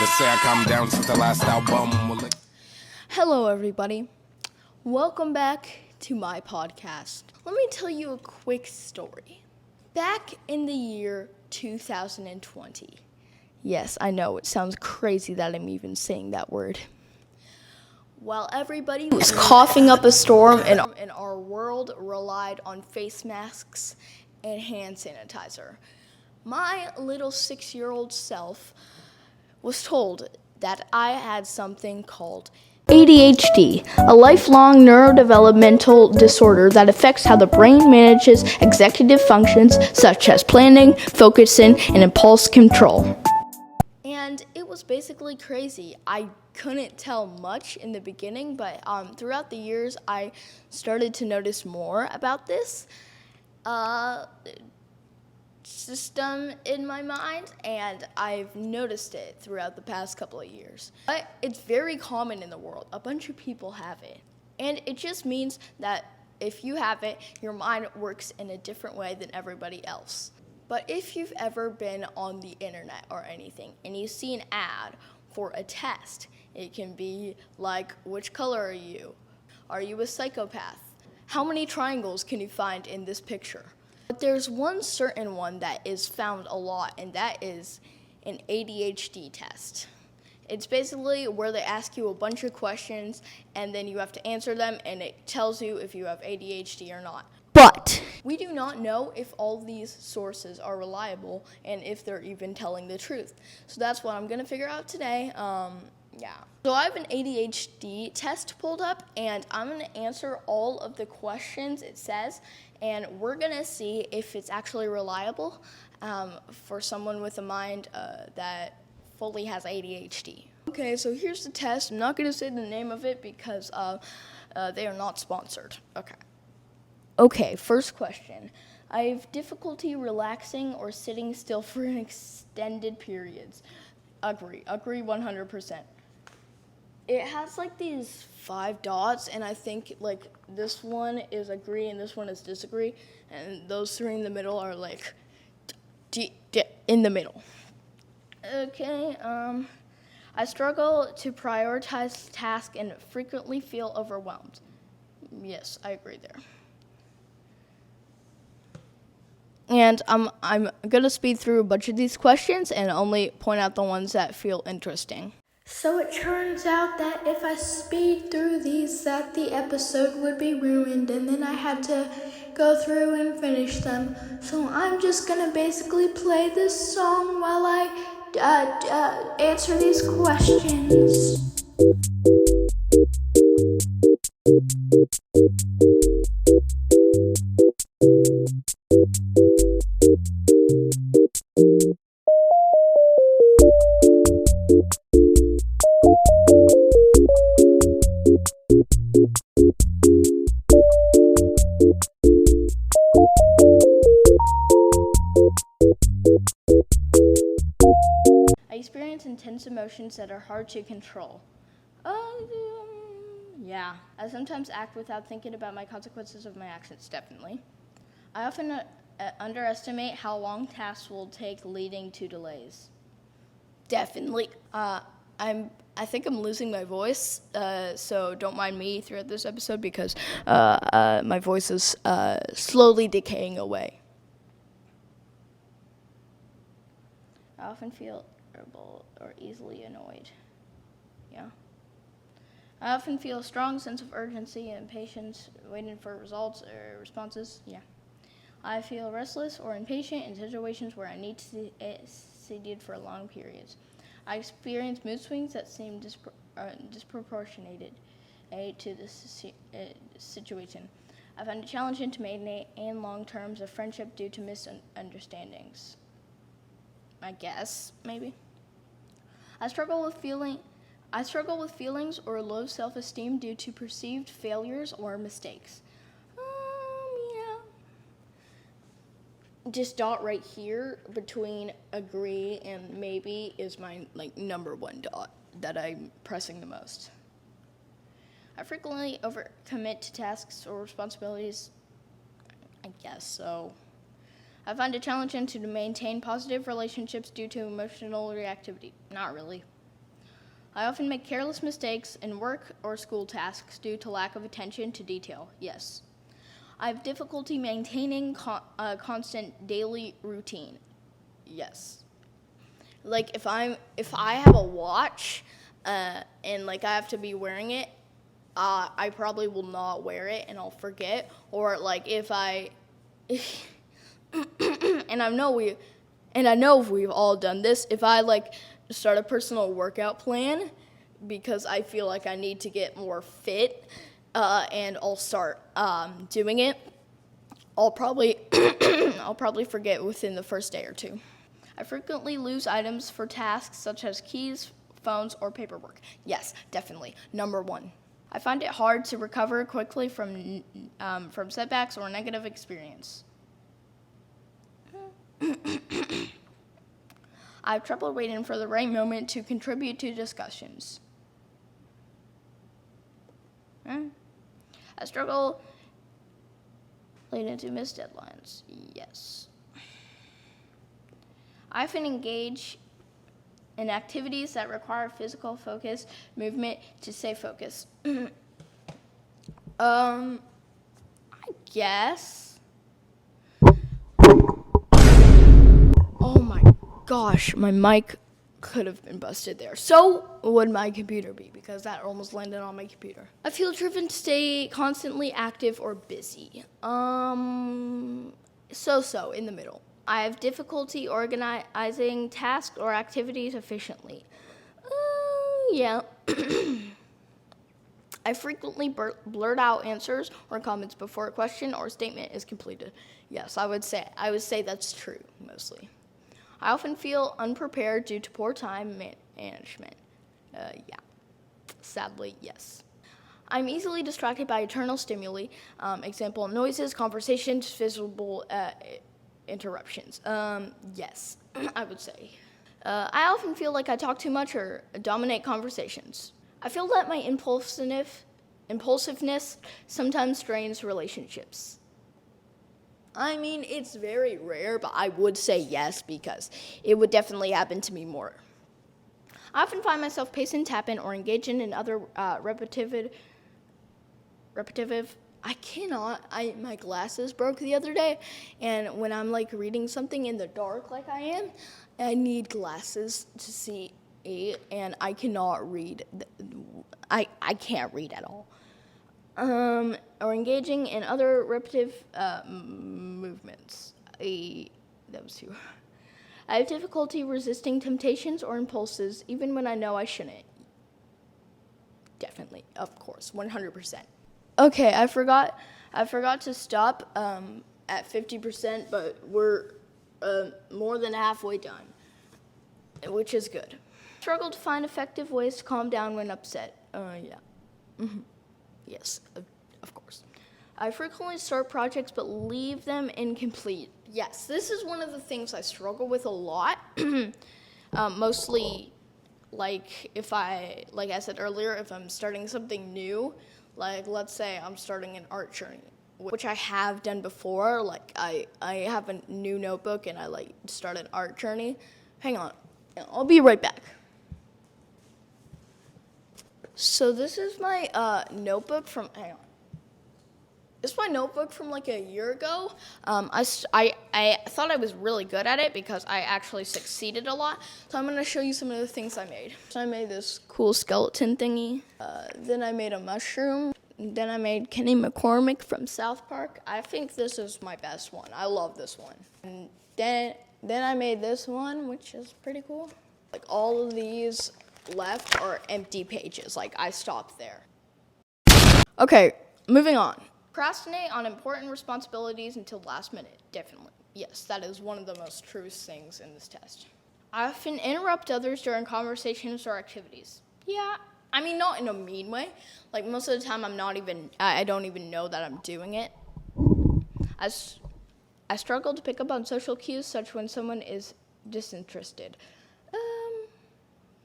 say I calmed down since the last album. Hello, everybody. Welcome back to my podcast. Let me tell you a quick story. Back in the year 2020. Yes, I know it sounds crazy that I'm even saying that word. While everybody was coughing up a storm and our world relied on face masks and hand sanitizer, my little 6-year-old self was told that I had something called ADHD, a lifelong neurodevelopmental disorder that affects how the brain manages executive functions such as planning, focusing, and impulse control. And it was basically crazy. I couldn't tell much in the beginning, but throughout the years, I started to notice more about this system in my mind, and I've noticed it throughout the past couple of years. But it's very common in the world. A bunch of people have it. And it just means that if you have it, your mind works in a different way than everybody else. But if you've ever been on the internet or anything and you see an ad for a test, it can be like, which color are you? Are you a psychopath? How many triangles can you find in this picture? But there's one certain one that is found a lot, and that is an ADHD test. It's basically where they ask you a bunch of questions, and then you have to answer them, and it tells you if you have ADHD or not. But we do not know if all these sources are reliable and if they're even telling the truth. So that's what I'm going to figure out today. So I have an ADHD test pulled up, and I'm going to answer all of the questions it says, and we're going to see if it's actually reliable for someone with a mind that fully has ADHD. Okay, so here's the test. I'm not going to say the name of it because they are not sponsored. Okay, first question. I have difficulty relaxing or sitting still for an extended periods. Agree 100%. It has like these 5 dots, and I think like this one is agree and this one is disagree, and those 3 in the middle are like in the middle. Okay, I struggle to prioritize tasks and frequently feel overwhelmed. Yes, I agree there. And I'm gonna speed through a bunch of these questions and only point out the ones that feel interesting. So it turns out that if I speed through these, that the episode would be ruined, and then I had to go through and finish them. So I'm just gonna basically play this song while I answer these questions. I experience intense emotions that are hard to control. Yeah. I sometimes act without thinking about my consequences of my actions, definitely. I often underestimate how long tasks will take, leading to delays. Definitely. I think I'm losing my voice, so don't mind me throughout this episode because my voice is slowly decaying away. I often feel irritable or easily annoyed. Yeah. I often feel a strong sense of urgency and impatience waiting for results or responses. Yeah. I feel restless or impatient in situations where I need to be seated for long periods. I experience mood swings that seem disproportionate to this situation. I find it challenging to maintain long terms of friendship due to misunderstandings. I guess, maybe. I struggle with feelings or low self-esteem due to perceived failures or mistakes. Just dot right here between agree and maybe is my number 1 dot that I'm pressing the most. I frequently overcommit to tasks or responsibilities. I guess so. I find it challenging to maintain positive relationships due to emotional reactivity. Not really. I often make careless mistakes in work or school tasks due to lack of attention to detail. Yes. I have difficulty maintaining a constant daily routine. Yes. Like if I have a watch and like I have to be wearing it, I probably will not wear it and I'll forget. Or like if I and I know we've all done this. If I like start a personal workout plan because I feel like I need to get more fit, and I'll start doing it, I'll probably forget within the first day or two. I frequently lose items for tasks such as keys, phones, or paperwork. Yes, definitely. Number 1. I find it hard to recover quickly from setbacks or negative experience. I have trouble waiting for the right moment to contribute to discussions. I struggle related to missed deadlines. Yes. I often engage in activities that require physical focus, movement to stay focused. I guess. Oh my gosh, my mic could have been busted there. So would my computer be, because that almost landed on my computer. I feel driven to stay constantly active or busy. So in the middle. I have difficulty organizing tasks or activities efficiently. Yeah. I frequently blurt out answers or comments before a question or statement is completed. Yes, I would say that's true, mostly. I often feel unprepared due to poor time management. Yeah, sadly, yes. I'm easily distracted by external stimuli, example, noises, conversations, visible interruptions. Yes, I would say. I often feel like I talk too much or dominate conversations. I feel that my impulsiveness sometimes strains relationships. I mean, it's very rare, but I would say yes because it would definitely happen to me more. I often find myself pacing, tapping, or engaging in other repetitive. My glasses broke the other day, and when I'm like reading something in the dark like I am, I need glasses to see, and I cannot read. I can't read at all. Or engaging in other repetitive movements. That was 2. I have difficulty resisting temptations or impulses, even when I know I shouldn't. Definitely, of course, 100%. Okay, I forgot to stop at 50%, but we're more than halfway done, which is good. I struggle to find effective ways to calm down when upset. Yeah. Mm-hmm. Yes, of course. I frequently start projects but leave them incomplete. Yes, this is one of the things I struggle with a lot. Mostly, like I said earlier, if I'm starting something new, like let's say I'm starting an art journey, which I have done before. Like I have a new notebook and I like start an art journey. Hang on, I'll be right back. So this is my notebook from. Hang on. It's my notebook from like a year ago. I thought I was really good at it because I actually succeeded a lot. So I'm going to show you some of the things I made. So I made this cool skeleton thingy. Then I made a mushroom. Then I made Kenny McCormick from South Park. I think this is my best one. I love this one. And then I made this one, which is pretty cool. Like all of these left are empty pages. Like I stopped there. Okay, moving on. Procrastinate on important responsibilities until the last minute. Definitely. Yes, that is one of the most truest things in this test. I often interrupt others during conversations or activities. Yeah, I mean, not in a mean way. Like most of the time I don't even know that I'm doing it. I struggle to pick up on social cues, such when someone is disinterested.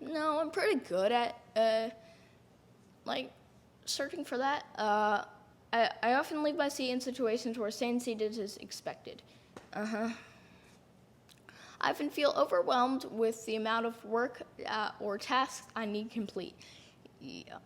No, I'm pretty good at, searching for that. I often leave my seat in situations where staying seated is expected. I I often feel overwhelmed with the amount of work or tasks I need complete. Yeah.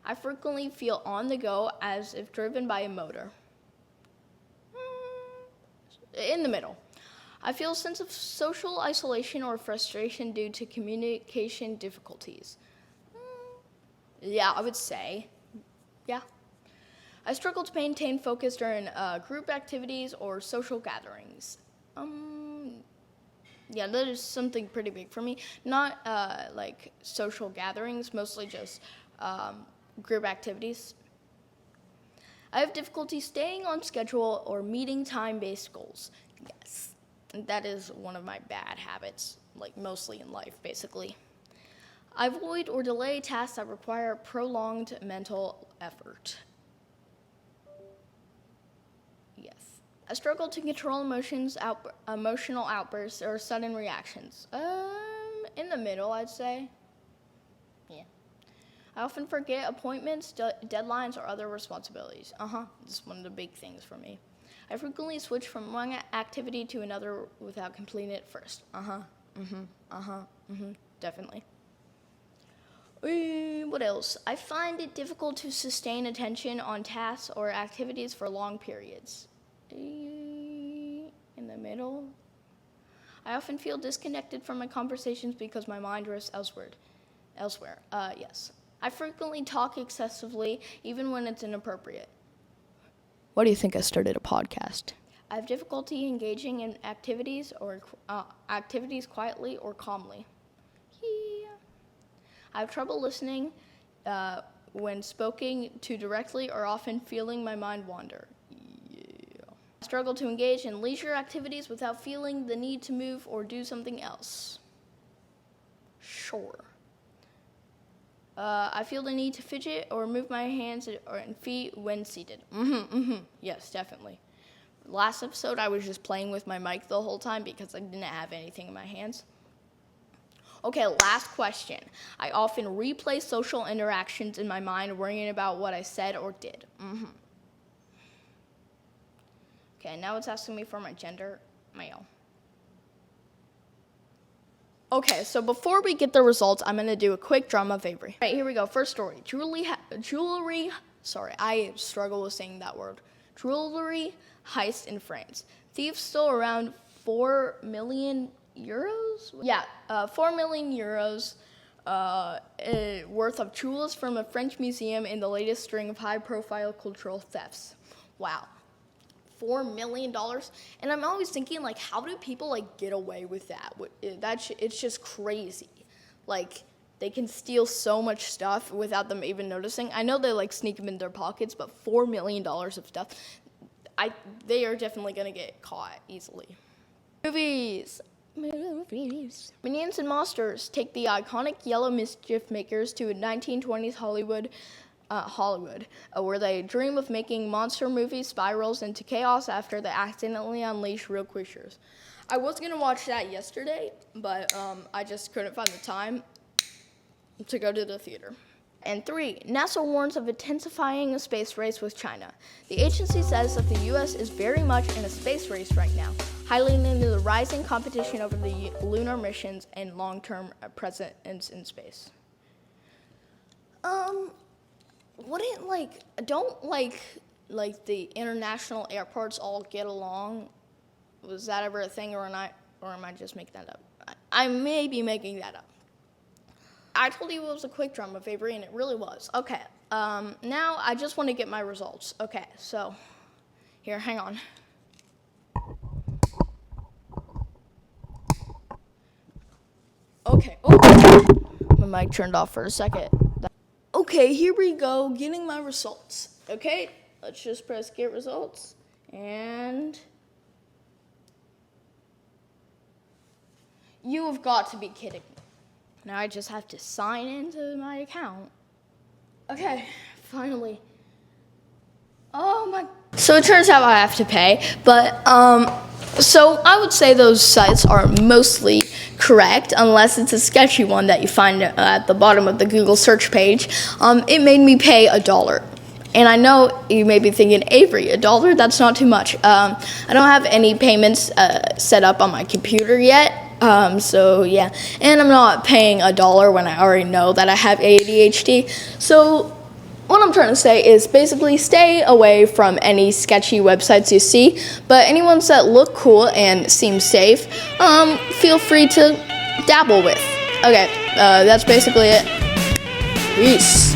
I frequently feel on the go as if driven by a motor. In the middle. I feel a sense of social isolation or frustration due to communication difficulties. Yeah, I would say. Yeah. I struggle to maintain focus during group activities or social gatherings. Yeah, that is something pretty big for me. Not like social gatherings, mostly just group activities. I have difficulty staying on schedule or meeting time-based goals. Yes, that is one of my bad habits, like mostly in life, basically. I avoid or delay tasks that require prolonged mental effort. Yes. I struggle to control emotional outbursts or sudden reactions. In the middle, I'd say. Yeah. I often forget appointments, deadlines, or other responsibilities. This is one of the big things for me. I frequently switch from one activity to another without completing it first. Definitely. What else? I find it difficult to sustain attention on tasks or activities for long periods. In the middle. I often feel disconnected from my conversations because my mind drifts elsewhere. Yes. I frequently talk excessively, even when it's inappropriate. Why do you think I started a podcast? I have difficulty engaging in activities quietly or calmly. Yeah. I have trouble listening when spoken to directly or often feeling my mind wander. Yeah. I struggle to engage in leisure activities without feeling the need to move or do something else. Sure. I feel the need to fidget or move my hands and feet when seated. Yes, definitely. Last episode, I was just playing with my mic the whole time because I didn't have anything in my hands. Okay, last question. I often replay social interactions in my mind, worrying about what I said or did. Okay, now it's asking me for my gender, male. Okay, so before we get the results, I'm going to do a quick drama of Avery. All right, here we go. First story. I struggle with saying that word. Jewelry heist in France. Thieves stole around 4 million euros? Yeah, 4 million euros worth of jewels from a French museum in the latest string of high-profile cultural thefts. Wow. $4 million, and I'm always thinking, like, how do people, like, get away with that? It's just crazy. Like, they can steal so much stuff without them even noticing. I know they, like, sneak them in their pockets, but $4 million of stuff, they are definitely going to get caught easily. Movies. Minions and Monsters take the iconic yellow mischief makers to 1920s Hollywood, where they dream of making monster movie spirals into chaos after they accidentally unleash real creatures. I was going to watch that yesterday, but I just couldn't find the time to go to the theater. And 3, NASA warns of intensifying a space race with China. The agency says that the U.S. is very much in a space race right now, highlighting the rising competition over the lunar missions and long-term presence in space. Don't the international airports all get along? Was that ever a thing, or am I just making that up? I may be making that up. I told you it was a quick drama of Avery, and it really was. Okay, now I just want to get my results. Okay, so here, hang on. Okay, my mic turned off for a second. Okay, here we go, getting my results. Okay, let's just press get results, and you have got to be kidding me. Now I just have to sign into my account. Okay, finally. Oh my. So it turns out I have to pay, but so I would say those sites are mostly correct, unless it's a sketchy one that you find at the bottom of the Google search page. It made me pay $1. And I know you may be thinking, Avery, $1, that's not too much. I don't have any payments set up on my computer yet. So yeah, and I'm not paying $1 when I already know that I have ADHD. So what I'm trying to say is basically stay away from any sketchy websites you see, but any ones that look cool and seem safe, feel free to dabble with. Okay, that's basically it. Peace.